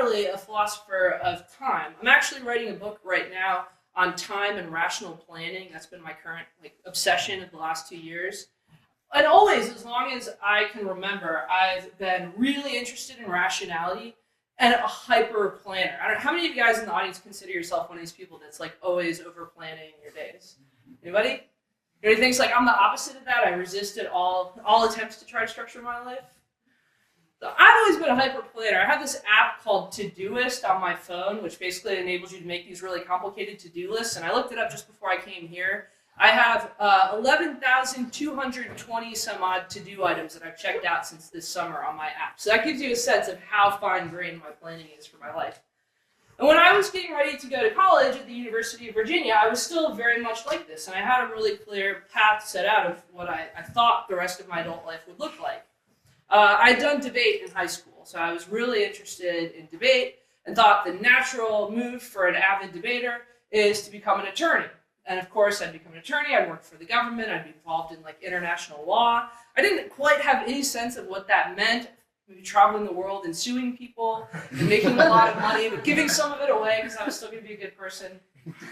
primarily a philosopher of time. I'm actually writing a book right now on time and rational planning. That's been my current obsession of the last 2 years. And always, as long as I can remember, I've been really interested in rationality and a hyper planner. I don't know, how many of you guys in the audience consider yourself one of these people that's always over planning your days? Anybody? Anybody thinks I'm the opposite of that? I resisted all attempts to try to structure my life. So I've always been a hyper planner. I have this app called Todoist on my phone, which basically enables you to make these really complicated to-do lists. And I looked it up just before I came here. I have 11,220 some odd to-do items that I've checked out since this summer on my app. So that gives you a sense of how fine-grained my planning is for my life. And when I was getting ready to go to college at the University of Virginia, I was still very much like this. And I had a really clear path set out of what I thought the rest of my adult life would look like. I'd done debate in high school, so I was really interested in debate and thought the natural move for an avid debater is to become an attorney. And of course, I'd become an attorney, I'd work for the government, I'd be involved in international law. I didn't quite have any sense of what that meant, maybe traveling the world and suing people and making a lot of money, but giving some of it away because I was still going to be a good person.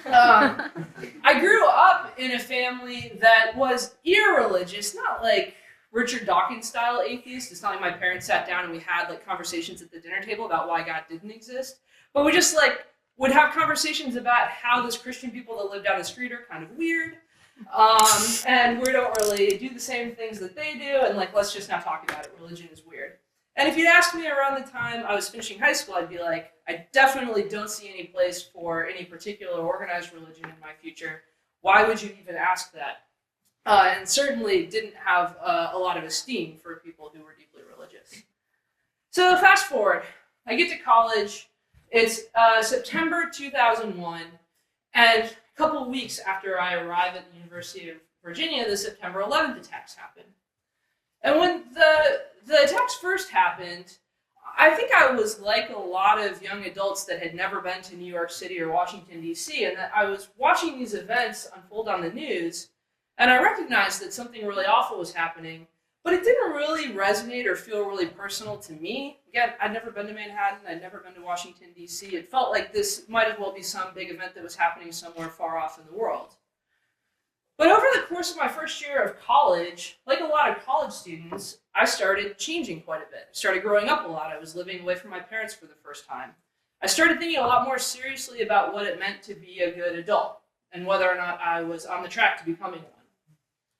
I grew up in a family that was irreligious, not like Richard Dawkins style atheist. It's not like my parents sat down and we had conversations at the dinner table about why God didn't exist, but we just would have conversations about how those Christian people that live down the street are kind of weird, and we don't really do the same things that they do, and let's just not talk about it. Religion is weird. And if you'd asked me around the time I was finishing high school, I'd be like, I definitely don't see any place for any particular organized religion in my future. Why would you even ask that? And certainly didn't have a lot of esteem for people who were deeply religious. So fast forward, I get to college. It's September 2001, and a couple of weeks after I arrive at the University of Virginia, the September 11th attacks happen. And when the attacks first happened, I think I was like a lot of young adults that had never been to New York City or Washington, D.C., and that I was watching these events unfold on the news, and I recognized that something really awful was happening, but it didn't really resonate or feel really personal to me. Again, I'd never been to Manhattan, I'd never been to Washington, D.C. It felt like this might as well be some big event that was happening somewhere far off in the world. But over the course of my first year of college, like a lot of college students, I started changing quite a bit. I started growing up a lot. I was living away from my parents for the first time. I started thinking a lot more seriously about what it meant to be a good adult and whether or not I was on the track to becoming one.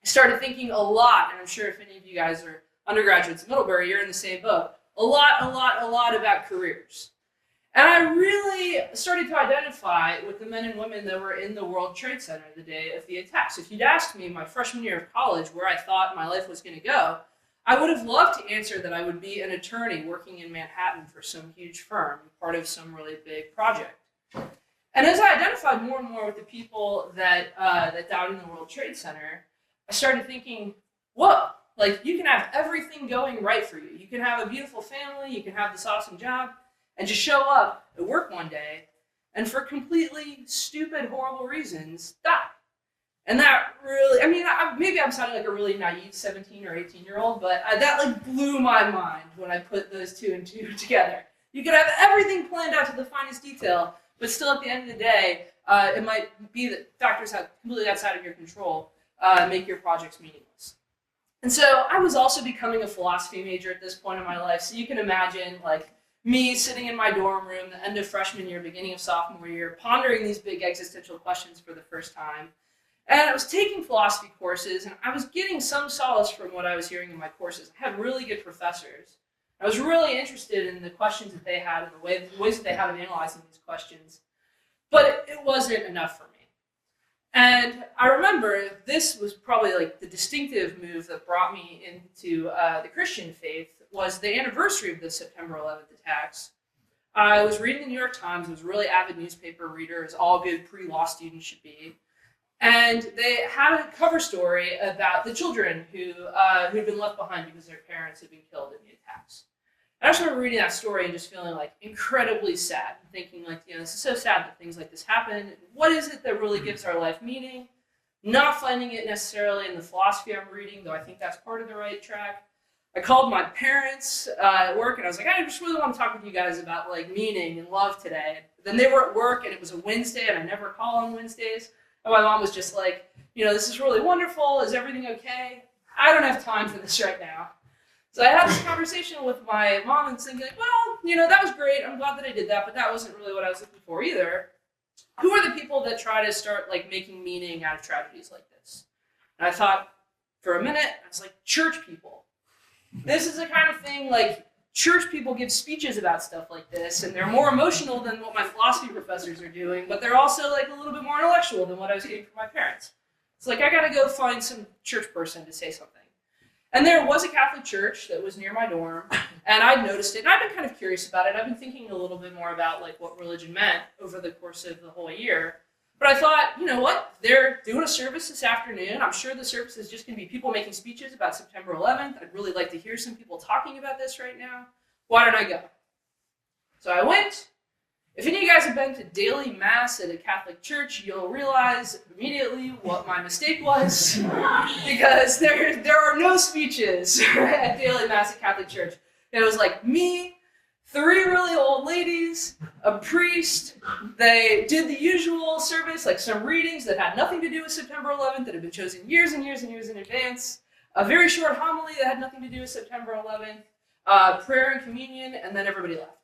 I started thinking a lot, and I'm sure if any of you guys are undergraduates at Middlebury, you're in the same boat, a lot about careers. And I really started to identify with the men and women that were in the World Trade Center the day of the attacks. If you'd asked me my freshman year of college where I thought my life was going to go, I would have loved to answer that I would be an attorney working in Manhattan for some huge firm, part of some really big project. And as I identified more and more with the people that died in the World Trade Center, I started thinking, whoa, you can have everything going right for you. You can have a beautiful family, you can have this awesome job, and just show up at work one day, and for completely stupid, horrible reasons, die. And that really, maybe I'm sounding like a really naive 17 or 18-year-old, but that blew my mind when I put those two and two together. You could have everything planned out to the finest detail, but still at the end of the day, it might be that factors completely outside of your control make your projects meaningless. And so I was also becoming a philosophy major at this point in my life, so you can imagine me sitting in my dorm room, the end of freshman year, beginning of sophomore year, pondering these big existential questions for the first time. And I was taking philosophy courses, and I was getting some solace from what I was hearing in my courses. I had really good professors. I was really interested in the questions that they had and the ways that they had of analyzing these questions. But it wasn't enough for me. And I remember this was probably the distinctive move that brought me into the Christian faith was the anniversary of the September 11th attacks. I was reading the New York Times. I was a really avid newspaper reader, as all good pre-law students should be. And they had a cover story about the children who'd been left behind because their parents had been killed in the attacks. And I just remember reading that story and just feeling incredibly sad, and thinking this is so sad that things like this happen. What is it that really gives our life meaning? Not finding it necessarily in the philosophy I'm reading, though I think that's part of the right track. I called my parents at work, and I was like, I just really want to talk with you guys about like meaning and love today. Then they were at work, and it was a Wednesday, and I never call on Wednesdays. And my mom was just like, this is really wonderful. Is everything okay? I don't have time for this right now. So I had this conversation with my mom and thinking like, well, that was great. I'm glad that I did that, but that wasn't really what I was looking for either. Who are the people that try to start like making meaning out of tragedies like this? And I thought for a minute, I was like, church people. This is the kind of thing like church people give speeches about stuff like this, and they're more emotional than what my philosophy professors are doing, but they're also like a little bit more intellectual than what I was getting from my parents. It's like, I gotta go find some church person to say something. And there was a Catholic church that was near my dorm, and I'd noticed it, and I've been kind of curious about it. I've been thinking a little bit more about like what religion meant over the course of the whole year. But I thought, you know what? They're doing a service this afternoon. I'm sure the service is just going to be people making speeches about September 11th. I'd really like to hear some people talking about this right now. Why don't I go? So I went. If any of you guys have been to daily mass at a Catholic church, you'll realize immediately what my mistake was, because there are no speeches at daily mass at Catholic church. It was like me, 3 really old ladies, a priest. They did the usual service, like some readings that had nothing to do with September 11th, that had been chosen years and years and years in advance, a very short homily that had nothing to do with September 11th, prayer and communion, and then everybody left.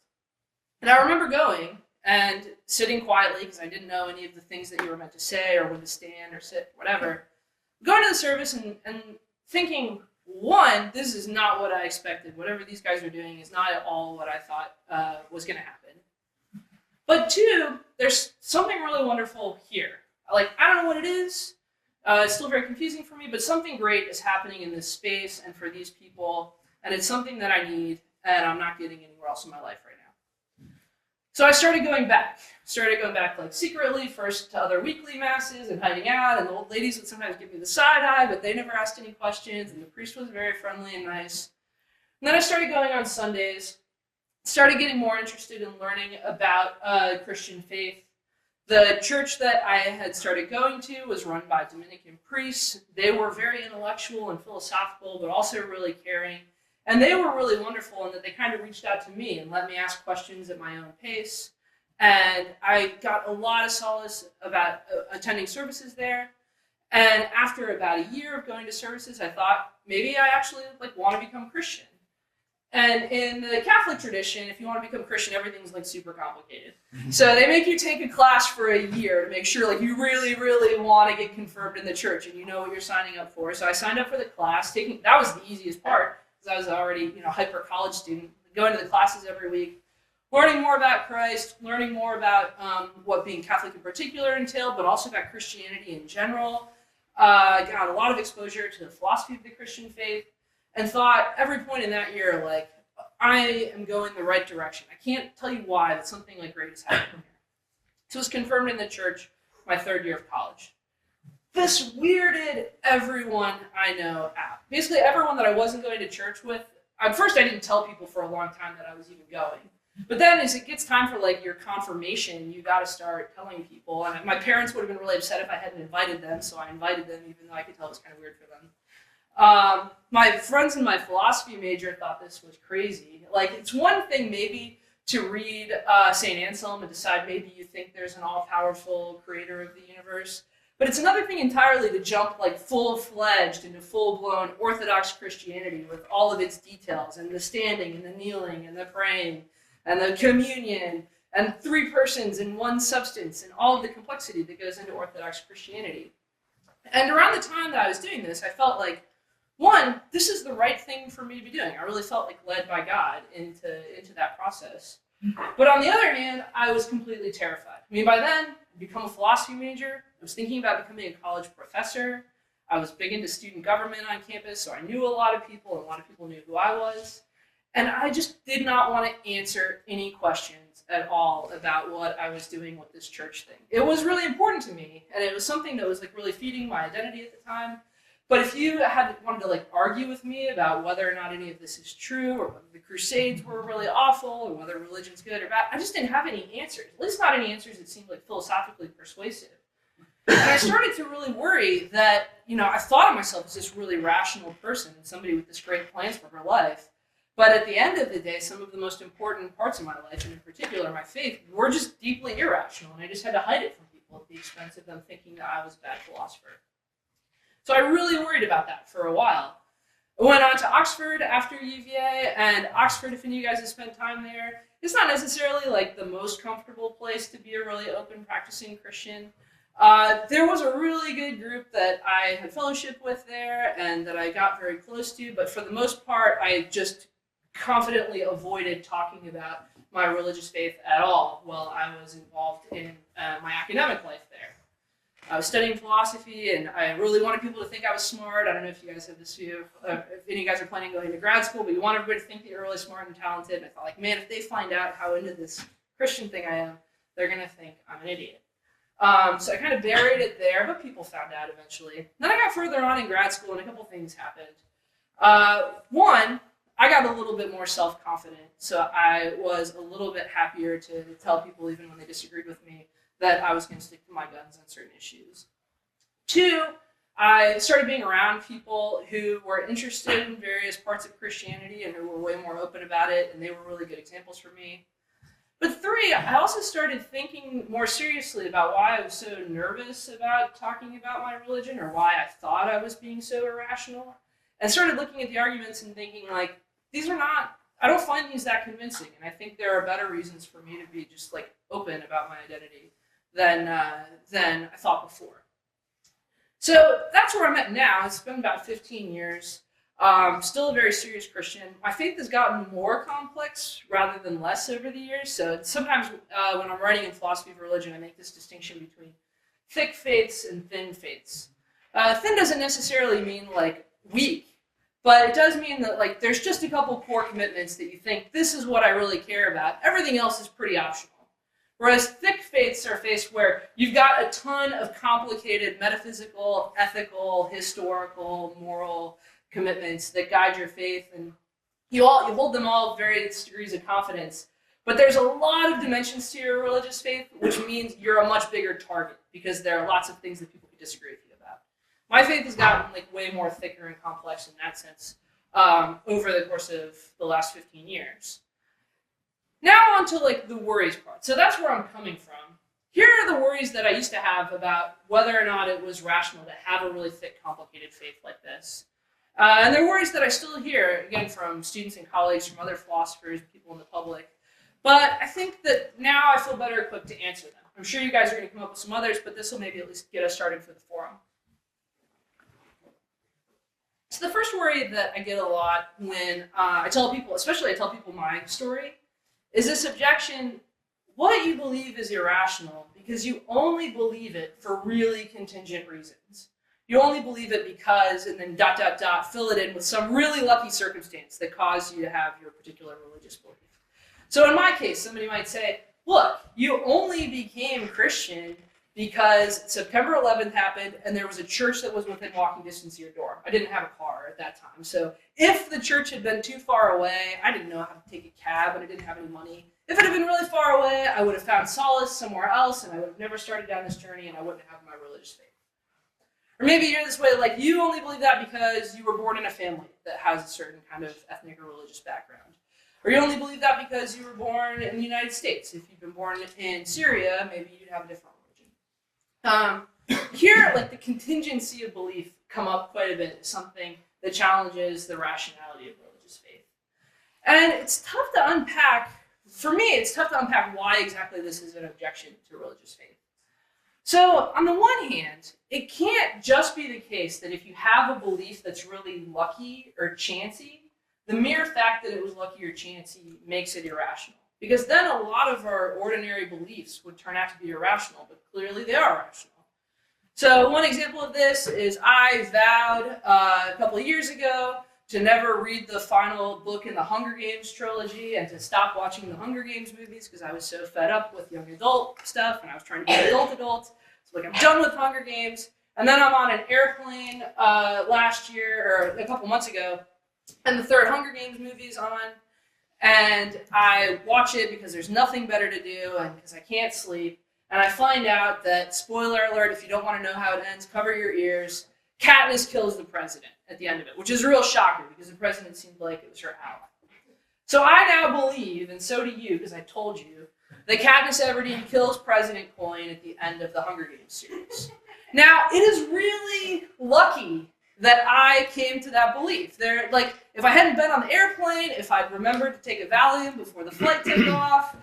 And I remember going and sitting quietly, because I didn't know any of the things that you were meant to say or when to stand or sit, whatever. Going to the service and thinking, one, this is not what I expected. Whatever these guys are doing is not at all what I thought was going to happen. But 2, there's something really wonderful here. Like, I don't know what it is. It's still very confusing for me, but something great is happening in this space and for these people, and it's something that I need, and I'm not getting anywhere else in my life right now. So I started going back. Like secretly, first to other weekly masses and hiding out, and the old ladies would sometimes give me the side eye, but they never asked any questions, and the priest was very friendly and nice. And then I started going on Sundays, started getting more interested in learning about Christian faith. The church that I had started going to was run by Dominican priests. They were very intellectual and philosophical, but also really caring. And they were really wonderful in that they kind of reached out to me and let me ask questions at my own pace. And I got a lot of solace about attending services there. And after about a year of going to services, I thought, maybe I actually want to become Christian. And in the Catholic tradition, if you want to become Christian, everything's super complicated. So they make you take a class for a year to make sure you really, really want to get confirmed in the church and you know what you're signing up for. So I signed up for the class. That was the easiest part, because I was already a hyper college student, going to the classes every week, learning more about Christ, learning more about what being Catholic in particular entailed, but also about Christianity in general. Got a lot of exposure to the philosophy of the Christian faith, and thought every point in that year, I am going the right direction. I can't tell you why, but something great is happening here. So I was confirmed in the church my 3rd year of college. This weirded everyone I know out. Basically, everyone that I wasn't going to church with. At first, I didn't tell people for a long time that I was even going. But then, as it gets time for your confirmation, you got to start telling people. And my parents would have been really upset if I hadn't invited them, so I invited them, even though I could tell it was kind of weird for them. My friends in my philosophy major thought this was crazy. It's one thing maybe to read St. Anselm and decide maybe you think there's an all-powerful creator of the universe. But it's another thing entirely to jump full-fledged into full-blown Orthodox Christianity with all of its details, and the standing and the kneeling and the praying and the communion and 3 persons in one substance and all of the complexity that goes into Orthodox Christianity. And around the time that I was doing this, I felt one, this is the right thing for me to be doing. I really felt led by God into that process. But on the other hand, I was completely terrified. By then, I'd become a philosophy major. I was thinking about becoming a college professor. I was big into student government on campus, so I knew a lot of people, and a lot of people knew who I was. And I just did not want to answer any questions at all about what I was doing with this church thing. It was really important to me, and it was something that was really feeding my identity at the time. But if you wanted to argue with me about whether or not any of this is true, or whether the Crusades were really awful, or whether religion's good or bad, I just didn't have any answers. At least not any answers that seemed philosophically persuasive. And I started to really worry that, I thought of myself as this really rational person, somebody with this great plans for her life. But at the end of the day, some of the most important parts of my life, and in particular my faith, were just deeply irrational, and I just had to hide it from people at the expense of them thinking that I was a bad philosopher. So I really worried about that for a while. I went on to Oxford after UVA, and Oxford, if any of you guys have spent time there, it's not necessarily like the most comfortable place to be a really open practicing Christian. There was a really good group that I had fellowship with there and that I got very close to, but for the most part, I just confidently avoided talking about my religious faith at all while I was involved in my academic life there. I was studying philosophy, and I really wanted people to think I was smart. I don't know if you guys have this view, if any of you guys are planning on going to grad school, but you want everybody to think that you're really smart and talented. And I thought, like, man, if they find out how into this Christian thing I am, they're going to think I'm an idiot. So I kind of buried it there, but people found out eventually. Then I got further on in grad school, and a couple things happened. One, I got a little bit more self-confident, so I was a little bit happier to tell people, even when they disagreed with me, that I was going to stick to my guns on certain issues. Two, I started being around people who were interested in various parts of Christianity and who were way more open about it, and they were really good examples for me. But three, I also started thinking more seriously about why I was so nervous about talking about my religion, or why I thought I was being so irrational, and started looking at the arguments and thinking, like, I don't find these that convincing, and I think there are better reasons for me to be just, like, open about my identity than I thought before. So that's where I'm at now. It's been about 15 years. Still a very serious Christian. My faith has gotten more complex rather than less over the years. So sometimes when I'm writing in philosophy of religion, I make this distinction between thick faiths and thin faiths. Thin doesn't necessarily mean like weak, but it does mean that like there's just a couple core commitments that you think, this is what I really care about. Everything else is pretty optional. Whereas thick faiths are faiths where you've got a ton of complicated metaphysical, ethical, historical, moral commitments that guide your faith, and you hold them all with various degrees of confidence. But there's a lot of dimensions to your religious faith, which means you're a much bigger target because there are lots of things that people could disagree with you about. My faith has gotten like way more thicker and complex in that sense over the course of the last 15 years. Now on to like the worries part. So that's where I'm coming from. Here are the worries that I used to have about whether or not it was rational to have a really thick, complicated faith like this. And they're worries that I still hear, again, from students and colleagues, from other philosophers, people in the public. But I think that now I feel better equipped to answer them. I'm sure you guys are going to come up with some others, but this will maybe at least get us started for the forum. So the first worry that I get a lot when I tell people, especially I tell people my story, is this objection: what you believe is irrational because you only believe it for really contingent reasons. You only believe it because, and then ... fill it in with some really lucky circumstance that caused you to have your particular religious belief. So in my case, somebody might say, look, you only became Christian because September 11th happened and there was a church that was within walking distance of your dorm. I didn't have a car at that time. So if the church had been too far away, I didn't know how to take a cab and I didn't have any money. If it had been really far away, I would have found solace somewhere else and I would have never started down this journey and I wouldn't have my religious faith. Or maybe you're this way, like you only believe that because you were born in a family that has a certain kind of ethnic or religious background. Or you only believe that because you were born in the United States. If you've been born in Syria, maybe you'd have a different religion. Here, like the contingency of belief come up quite a bit as something that challenges the rationality of religious faith. And it's tough to unpack, for me, it's tough to unpack why exactly this is an objection to religious faith. So, on the one hand, it can't just be the case that if you have a belief that's really lucky or chancy, the mere fact that it was lucky or chancy makes it irrational. Because then a lot of our ordinary beliefs would turn out to be irrational, but clearly they are rational. So, one example of this is I vowed a couple of years ago to never read the final book in the Hunger Games trilogy and to stop watching the Hunger Games movies because I was so fed up with young adult stuff and I was trying to be an adult. So like I'm done with Hunger Games. And then I'm on an airplane last year or a couple months ago and the third Hunger Games movie is on and I watch it because there's nothing better to do and because I can't sleep. and I find out that, spoiler alert, if you don't want to know how it ends, cover your ears, Katniss kills the president at the end of it, which is a real shocker because the president seemed like it was her ally. So I now believe, and so do you, because I told you, that Katniss Everdeen kills President Coin at the end of the Hunger Games series. Now, it is really lucky that I came to that belief. If I hadn't been on the airplane, if I'd remembered to take a Valium before the flight took off,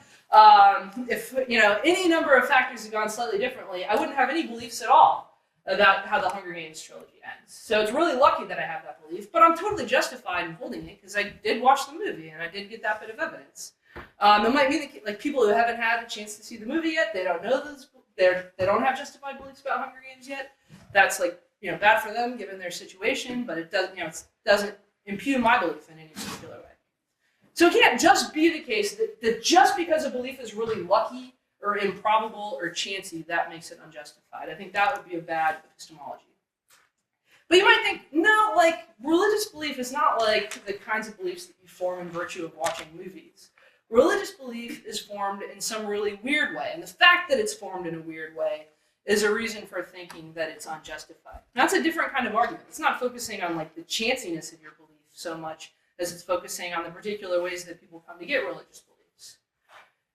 if any number of factors had gone slightly differently, I wouldn't have any beliefs at all about how the Hunger Games trilogy ends. So it's really lucky that I have that belief, but I'm totally justified in holding it because I did watch the movie and I did get that bit of evidence. It might be like people who haven't had a chance to see the movie yet, they don't know this, they don't have justified beliefs about Hunger Games yet. That's bad for them given their situation, but it doesn't impugn my belief in any particular way. So it can't just be the case that just because a belief is really lucky or improbable or chancy, that makes it unjustified. I think that would be a bad epistemology. But you might think, no, religious belief is not like the kinds of beliefs that you form in virtue of watching movies. Religious belief is formed in some really weird way, and the fact that it's formed in a weird way is a reason for thinking that it's unjustified. That's a different kind of argument. It's not focusing on the chanciness of your belief so much as it's focusing on the particular ways that people come to get religious beliefs.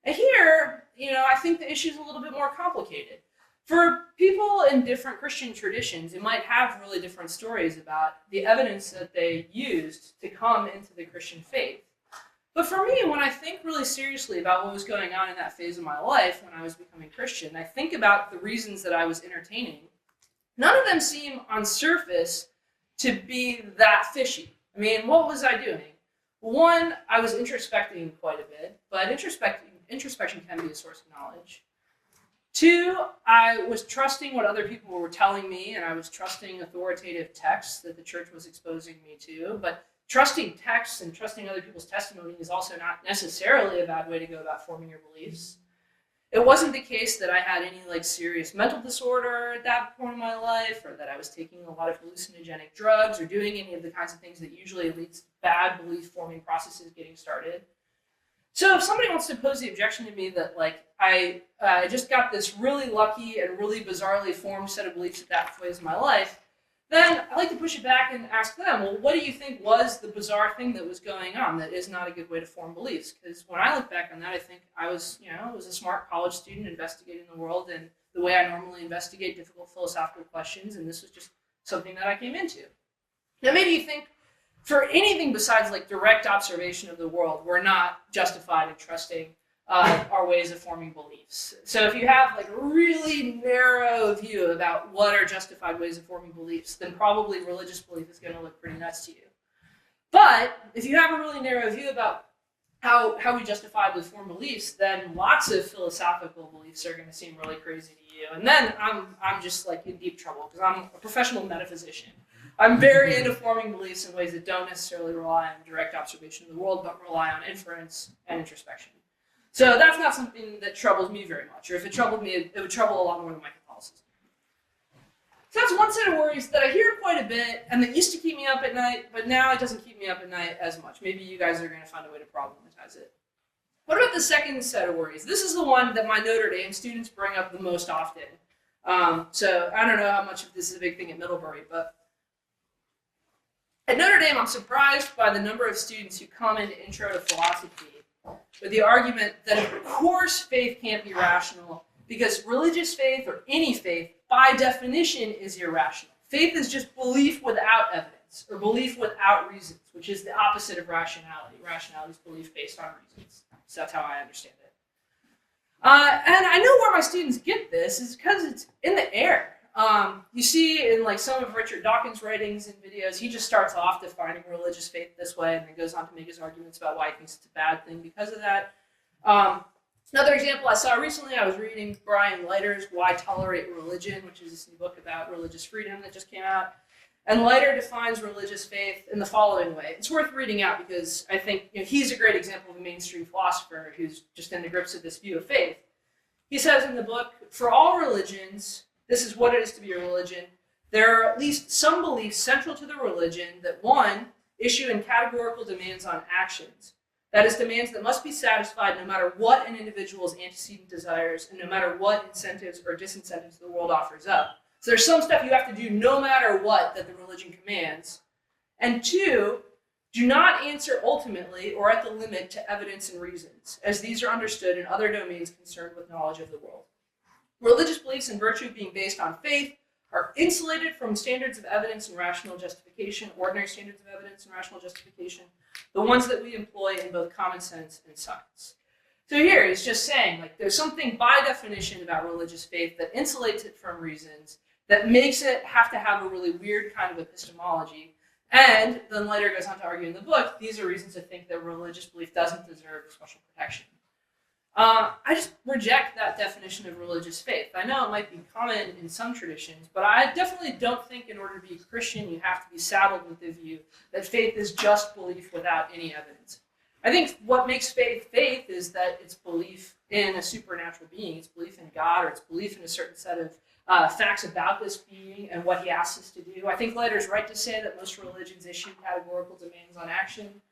And here, I think the issue is a little bit more complicated. For people in different Christian traditions, it might have really different stories about the evidence that they used to come into the Christian faith. But for me, when I think really seriously about what was going on in that phase of my life when I was becoming Christian, I think about the reasons that I was entertaining. None of them seem on surface to be that fishy. I mean, what was I doing? One, I was introspecting quite a bit, but introspection can be a source of knowledge. Two, I was trusting what other people were telling me, and I was trusting authoritative texts that the church was exposing me to, but trusting texts and trusting other people's testimony is also not necessarily a bad way to go about forming your beliefs. It wasn't the case that I had any serious mental disorder at that point in my life, or that I was taking a lot of hallucinogenic drugs, or doing any of the kinds of things that usually leads to bad belief-forming processes getting started. So if somebody wants to pose the objection to me that I just got this really lucky and really bizarrely formed set of beliefs at that phase of my life, then I like to push it back and ask them, well, what do you think was the bizarre thing that was going on that is not a good way to form beliefs? Because when I look back on that, I think I was a smart college student investigating the world in the way I normally investigate difficult philosophical questions, and this was just something that I came into. Now, maybe you think, for anything besides direct observation of the world, we're not justified in trusting our ways of forming beliefs. So if you have a really narrow view about what are justified ways of forming beliefs, then probably religious belief is going to look pretty nuts to you. But if you have a really narrow view about how we justifiably form beliefs, then lots of philosophical beliefs are going to seem really crazy to you. And then I'm just in deep trouble because I'm a professional metaphysician. I'm very into forming beliefs in ways that don't necessarily rely on direct observation of the world, but rely on inference and introspection. So that's not something that troubles me very much, or if it troubled me, it would trouble a lot more than my Catholicism. So that's one set of worries that I hear quite a bit, and that used to keep me up at night, but now it doesn't keep me up at night as much. Maybe you guys are going to find a way to problematize it. What about the second set of worries? This is the one that my Notre Dame students bring up the most often. So I don't know how much of this is a big thing at Middlebury, but at Notre Dame, I'm surprised by the number of students who come into Intro to Philosophy with the argument that, of course, faith can't be rational because religious faith, or any faith, by definition is irrational. Faith is just belief without evidence, or belief without reasons, which is the opposite of rationality. Rationality is belief based on reasons. So that's how I understand it. And I know where my students get this is because it's in the air. You see in some of Richard Dawkins' writings and videos, he just starts off defining religious faith this way and then goes on to make his arguments about why he thinks it's a bad thing because of that. Another example I saw recently, I was reading Brian Leiter's Why Tolerate Religion, which is this new book about religious freedom that just came out. And Leiter defines religious faith in the following way. It's worth reading out because I think he's a great example of a mainstream philosopher who's just in the grips of this view of faith. He says in the book, for all religions, this is what it is to be a religion. There are at least some beliefs central to the religion that, one, issue in categorical demands on actions. That is, demands that must be satisfied no matter what an individual's antecedent desires and no matter what incentives or disincentives the world offers up. So there's some stuff you have to do no matter what that the religion commands. And two, do not answer ultimately or at the limit to evidence and reasons, as these are understood in other domains concerned with knowledge of the world. Religious beliefs in virtue being based on faith are insulated from standards of evidence and rational justification, ordinary standards of evidence and rational justification, the ones that we employ in both common sense and science. So here he's just saying, like, there's something by definition about religious faith that insulates it from reasons, that makes it have to have a really weird kind of epistemology. And then later goes on to argue in the book, these are reasons to think that religious belief doesn't deserve special protection. I just reject that definition of religious faith. I know it might be common in some traditions, but I definitely don't think in order to be a Christian, you have to be saddled with the view that faith is just belief without any evidence. I think what makes faith faith is that it's belief in a supernatural being, it's belief in God, or it's belief in a certain set of facts about this being and what he asks us to do. I think Leiter's right to say that most religions issue categorical demands on action.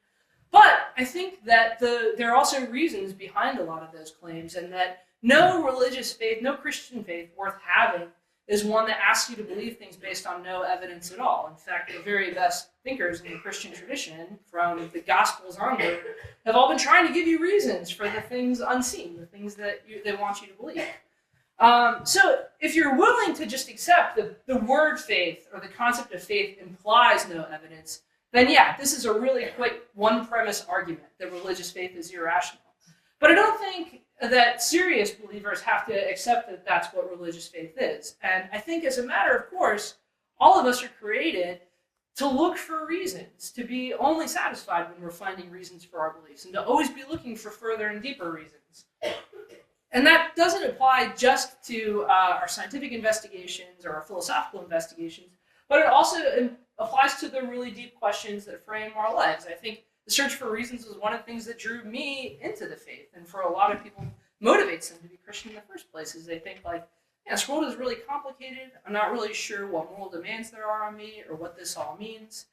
But I think that there are also reasons behind a lot of those claims, and that no religious faith, no Christian faith worth having is one that asks you to believe things based on no evidence at all. In fact, the very best thinkers in the Christian tradition, from the Gospels onward, have all been trying to give you reasons for the things unseen, the things that they want you to believe. So if you're willing to just accept the word faith or the concept of faith implies no evidence, then yeah, this is a really quick one-premise argument that religious faith is irrational. But I don't think that serious believers have to accept that that's what religious faith is. And I think as a matter of course, all of us are created to look for reasons, to be only satisfied when we're finding reasons for our beliefs, and to always be looking for further and deeper reasons. And that doesn't apply just to our scientific investigations or our philosophical investigations, but it also applies to the really deep questions that frame our lives. I think the search for reasons was one of the things that drew me into the faith, and for a lot of people motivates them to be Christian in the first place, is they think like, yeah, this world is really complicated, I'm not really sure what moral demands there are on me or what this all means,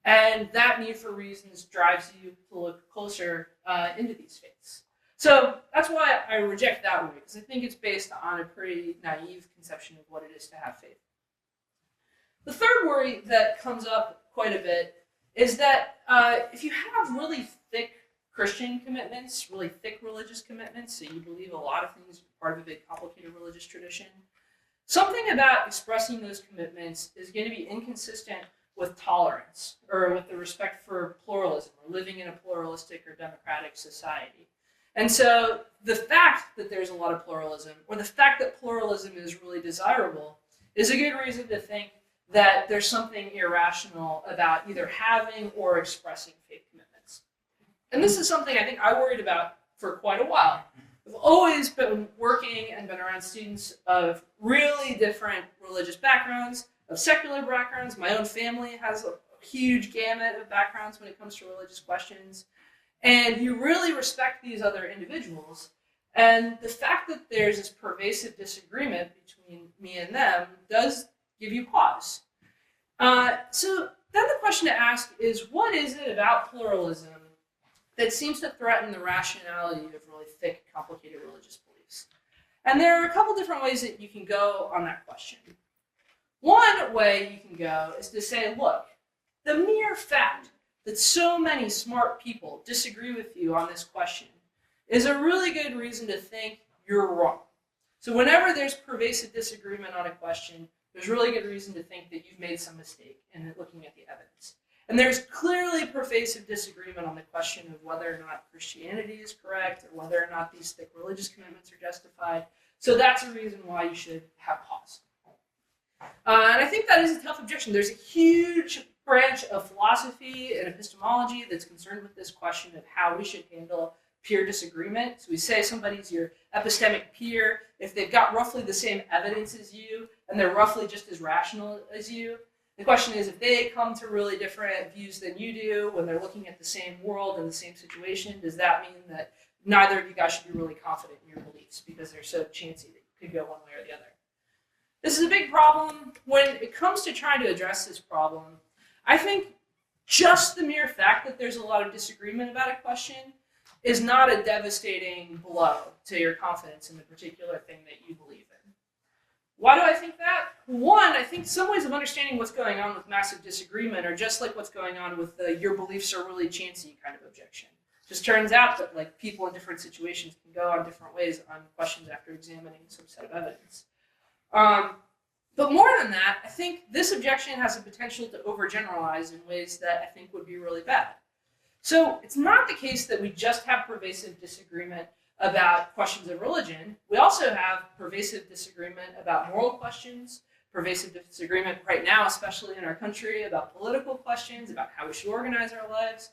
and that need for reasons drives you to look closer into these faiths. So that's why I reject that way, because I think it's based on a pretty naive conception of what it is to have faith. The third worry that comes up quite a bit is that if you have really thick Christian commitments, really thick religious commitments, so you believe a lot of things, you're part of a big complicated religious tradition, something about expressing those commitments is going to be inconsistent with tolerance, or with the respect for pluralism, or living in a pluralistic or democratic society. And so the fact that there's a lot of pluralism, or the fact that pluralism is really desirable, is a good reason to think that there's something irrational about either having or expressing faith commitments. And this is something I think I worried about for quite a while. I've always been working and been around students of really different religious backgrounds, of secular backgrounds. My own family has a huge gamut of backgrounds when it comes to religious questions. And you really respect these other individuals. And the fact that there's this pervasive disagreement between me and them does give you pause. So then the question to ask is, what is it about pluralism that seems to threaten the rationality of really thick, complicated religious beliefs? And there are a couple different ways that you can go on that question. One way you can go is to say, look, the mere fact that so many smart people disagree with you on this question is a really good reason to think you're wrong. So whenever there's pervasive disagreement on a question, there's really good reason to think that you've made some mistake in looking at the evidence. And there's clearly pervasive disagreement on the question of whether or not Christianity is correct, or whether or not these thick religious commitments are justified. So that's a reason why you should have pause. And I think that is a tough objection. There's a huge branch of philosophy and epistemology that's concerned with this question of how we should handle peer disagreement. So we say somebody's your epistemic peer if they've got roughly the same evidence as you and they're roughly just as rational as you. The question is, if they come to really different views than you do when they're looking at the same world and the same situation, does that mean that neither of you guys should be really confident in your beliefs because they're so chancy that you could go one way or the other? This is a big problem. When it comes to trying to address this problem, I think just the mere fact that there's a lot of disagreement about a question is not a devastating blow to your confidence in the particular thing that you believe in. Why do I think that? One, I think some ways of understanding what's going on with massive disagreement are just like what's going on with the your beliefs are really chancy kind of objection. Just turns out that like people in different situations can go on different ways on questions after examining some set of evidence. But more than that, I think this objection has the potential to overgeneralize in ways that I think would be really bad. So it's not the case that we just have pervasive disagreement about questions of religion. We also have pervasive disagreement about moral questions, pervasive disagreement right now, especially in our country, about political questions, about how we should organize our lives.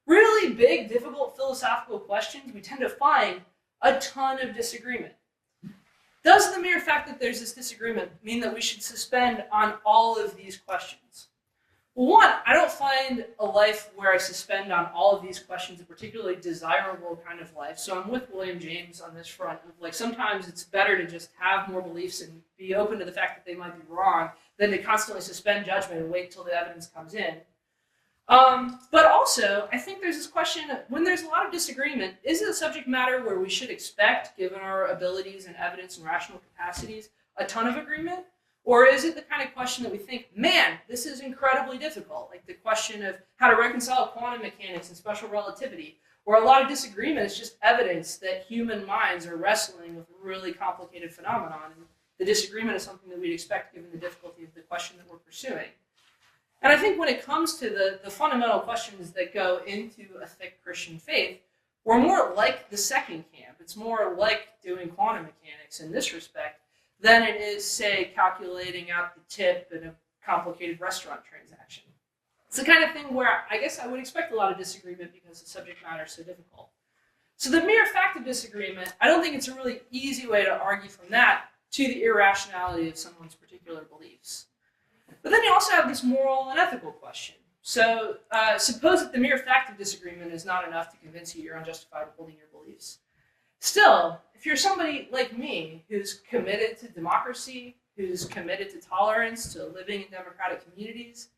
Really big, difficult philosophical questions, we tend to find a ton of disagreement. Does the mere fact that there's this disagreement mean that we should suspend on all of these questions? Well, one, I don't find a life where I suspend on all of these questions a particularly desirable kind of life. So I'm with William James on this front. Like sometimes it's better to just have more beliefs and be open to the fact that they might be wrong than to constantly suspend judgment and wait till the evidence comes in. But also, I think there's this question, when there's a lot of disagreement, is it a subject matter where we should expect, given our abilities and evidence and rational capacities, a ton of agreement? Or is it the kind of question that we think, man, this is incredibly difficult, like the question of how to reconcile quantum mechanics and special relativity, where a lot of disagreement is just evidence that human minds are wrestling with a really complicated phenomenon, and the disagreement is something that we'd expect given the difficulty of the question that we're pursuing. And I think when it comes to the fundamental questions that go into a thick Christian faith, we're more like the second camp. It's more like doing quantum mechanics in this respect than it is, say, calculating out the tip in a complicated restaurant transaction. It's the kind of thing where I guess I would expect a lot of disagreement because the subject matter is so difficult. So the mere fact of disagreement, I don't think it's a really easy way to argue from that to the irrationality of someone's particular beliefs. But then you also have this moral and ethical question. So suppose that the mere fact of disagreement is not enough to convince you you're unjustified in holding your beliefs. Still, if you're somebody like me who's committed to democracy, who's committed to tolerance, to living in democratic communities,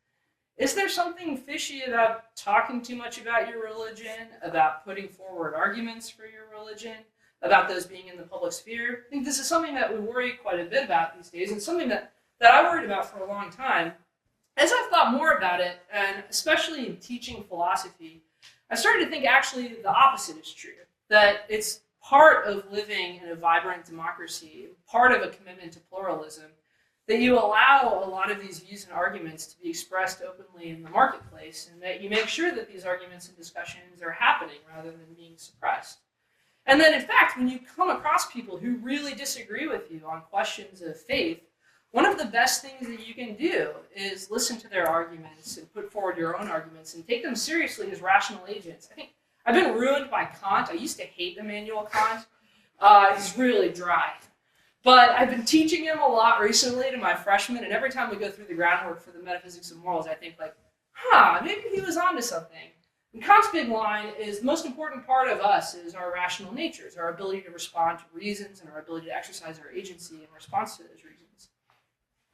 is there something fishy about talking too much about your religion, about putting forward arguments for your religion, about those being in the public sphere? I think this is something that we worry quite a bit about these days, and something that I worried about for a long time. As I've thought more about it, and especially in teaching philosophy, I started to think actually the opposite is true, that it's part of living in a vibrant democracy, part of a commitment to pluralism, that you allow a lot of these views and arguments to be expressed openly in the marketplace, and that you make sure that these arguments and discussions are happening rather than being suppressed. And then, in fact, when you come across people who really disagree with you on questions of faith, one of the best things that you can do is listen to their arguments and put forward your own arguments and take them seriously as rational agents. I think I've been ruined by Kant. I used to hate Immanuel Kant. He's really dry. But I've been teaching him a lot recently to my freshmen, and every time we go through the groundwork for the metaphysics of morals, I think like, maybe he was onto something. And Kant's big line is the most important part of us is our rational natures, our ability to respond to reasons and our ability to exercise our agency in response to those reasons.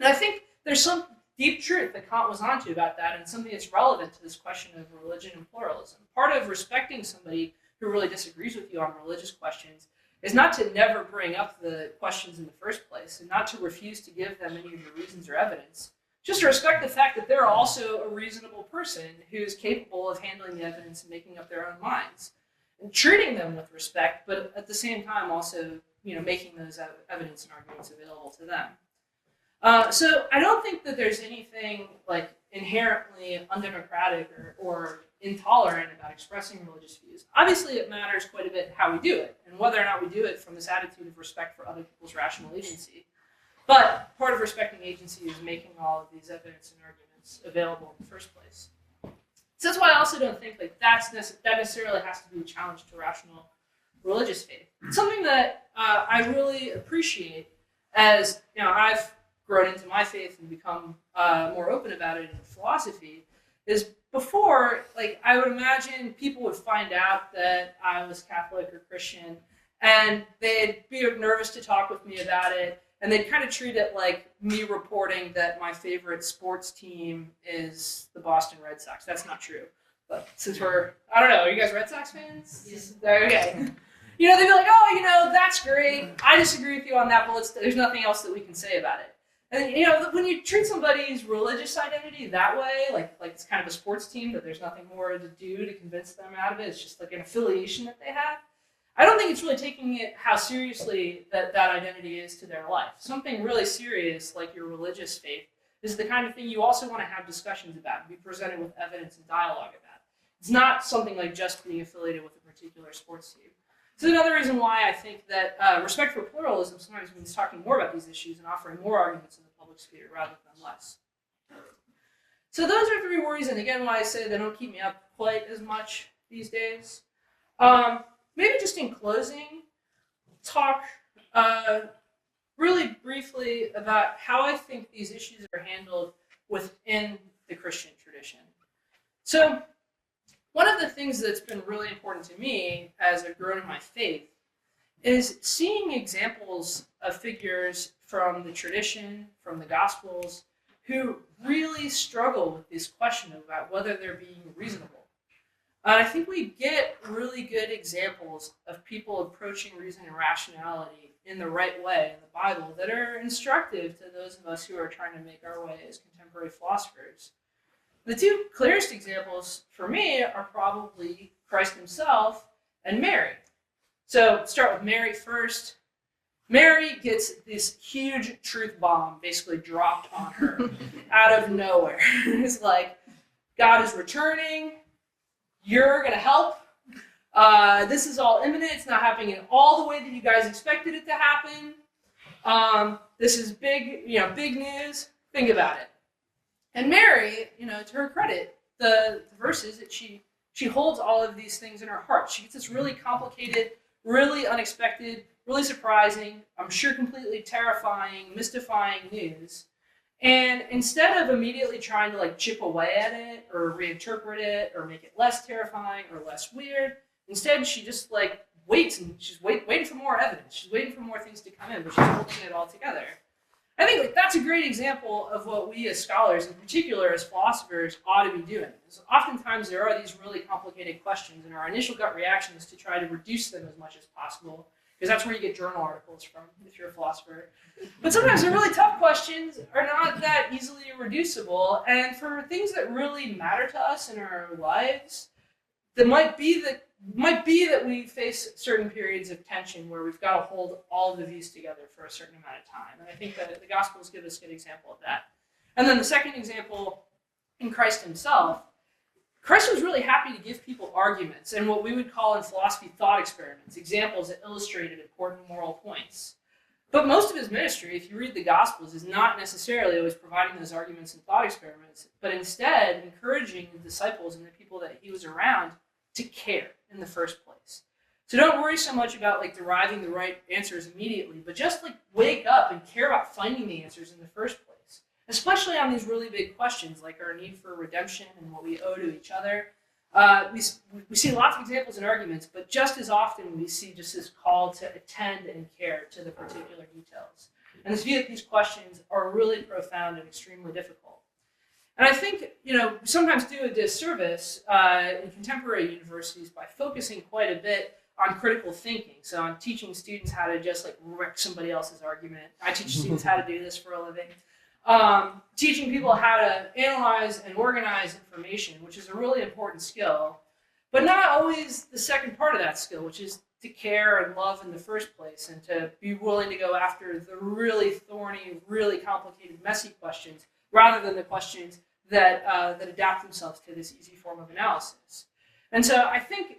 And I think there's some deep truth that Kant was onto about that, and something that's relevant to this question of religion and pluralism. Part of respecting somebody who really disagrees with you on religious questions is not to never bring up the questions in the first place, and not to refuse to give them any of your reasons or evidence. Just to respect the fact that they're also a reasonable person who's capable of handling the evidence and making up their own minds, and treating them with respect, but at the same time also, making those evidence and arguments available to them. So I don't think that there's anything like inherently undemocratic or intolerant about expressing religious views. Obviously, it matters quite a bit how we do it, and whether or not we do it from this attitude of respect for other people's rational agency. But part of respecting agency is making all of these evidence and arguments available in the first place. So that's why I also don't think like that necessarily has to be a challenge to rational religious faith. It's something that I really appreciate as I've grown into my faith and become more open about it in philosophy, is before, I would imagine people would find out that I was Catholic or Christian, and they'd be nervous to talk with me about it, and they'd kind of treat it like me reporting that my favorite sports team is the Boston Red Sox. That's not true. But since I don't know, are you guys Red Sox fans? Yes. Okay. You know, they'd be like, oh, you know, that's great. I disagree with you on that, but there's nothing else that we can say about it. And, you know, when you treat somebody's religious identity that way, like it's kind of a sports team that there's nothing more to do to convince them out of it, it's just like an affiliation that they have, I don't think it's really taking it how seriously that identity is to their life. Something really serious, like your religious faith, is the kind of thing you also want to have discussions about and be presented with evidence and dialogue about. It's not something like just being affiliated with a particular sports team. So another reason why I think that respect for pluralism sometimes means talking more about these issues and offering more arguments in the public sphere rather than less. So those are 3 worries, and again, why I say they don't keep me up quite as much these days. Maybe just in closing, talk really briefly about how I think these issues are handled within the Christian tradition. So one of the things that's been really important to me as I've grown in my faith is seeing examples of figures from the tradition, from the Gospels, who really struggle with this question about whether they're being reasonable. I think we get really good examples of people approaching reason and rationality in the right way in the Bible that are instructive to those of us who are trying to make our way as contemporary philosophers. The 2 clearest examples for me are probably Christ himself and Mary. So start with Mary first. Mary gets this huge truth bomb basically dropped on her out of nowhere. It's like, God is returning. You're going to help. This is all imminent. It's not happening in all the way that you guys expected it to happen. This is big, big news. Think about it. And Mary, to her credit, the verse is that she holds all of these things in her heart. She gets this really complicated, really unexpected, really surprising, I'm sure completely terrifying, mystifying news. And instead of immediately trying to chip away at it or reinterpret it or make it less terrifying or less weird, instead she just waits and she's waiting for more evidence. She's waiting for more things to come in, but she's holding it all together. I think that's a great example of what we as scholars, in particular as philosophers, ought to be doing. Because oftentimes there are these really complicated questions, and our initial gut reaction is to try to reduce them as much as possible, because that's where you get journal articles from, if you're a philosopher. But sometimes the really tough questions are not that easily reducible, and for things that really matter to us in our lives, that might be that we face certain periods of tension where we've got to hold all of the views together for a certain amount of time. And I think that the Gospels give us a good example of that. And then the second example, in Christ himself, Christ was really happy to give people arguments and what we would call in philosophy thought experiments, examples that illustrated important moral points. But most of his ministry, if you read the Gospels, is not necessarily always providing those arguments and thought experiments, but instead encouraging the disciples and the people that he was around to care in the first place. So don't worry so much about deriving the right answers immediately, but just wake up and care about finding the answers in the first place. Especially on these really big questions like our need for redemption and what we owe to each other. We see lots of examples and arguments, but just as often we see just this call to attend and care to the particular details. And this view that these questions are really profound and extremely difficult. And I think, we sometimes do a disservice in contemporary universities by focusing quite a bit on critical thinking. So on teaching students how to just wreck somebody else's argument. I teach students how to do this for a living. Teaching people how to analyze and organize information, which is a really important skill, but not always the second part of that skill, which is to care and love in the first place and to be willing to go after the really thorny, really complicated, messy questions, rather than the questions that adapt themselves to this easy form of analysis. And so I think,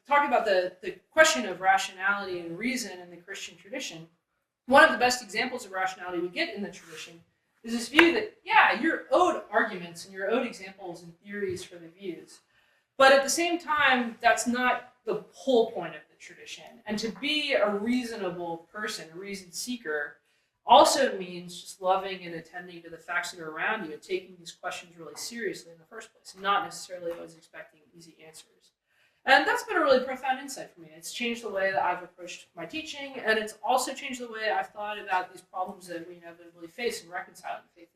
talking about the question of rationality and reason in the Christian tradition, one of the best examples of rationality we get in the tradition is this view that, you're owed arguments and you're owed examples and theories for the views. But at the same time, that's not the whole point of the tradition. And to be a reasonable person, a reason seeker, also means just loving and attending to the facts that are around you and taking these questions really seriously in the first place, not necessarily always expecting easy answers. And that's been a really profound insight for me. It's changed the way that I've approached my teaching, and it's also changed the way I've thought about these problems that we inevitably face in reconciling faith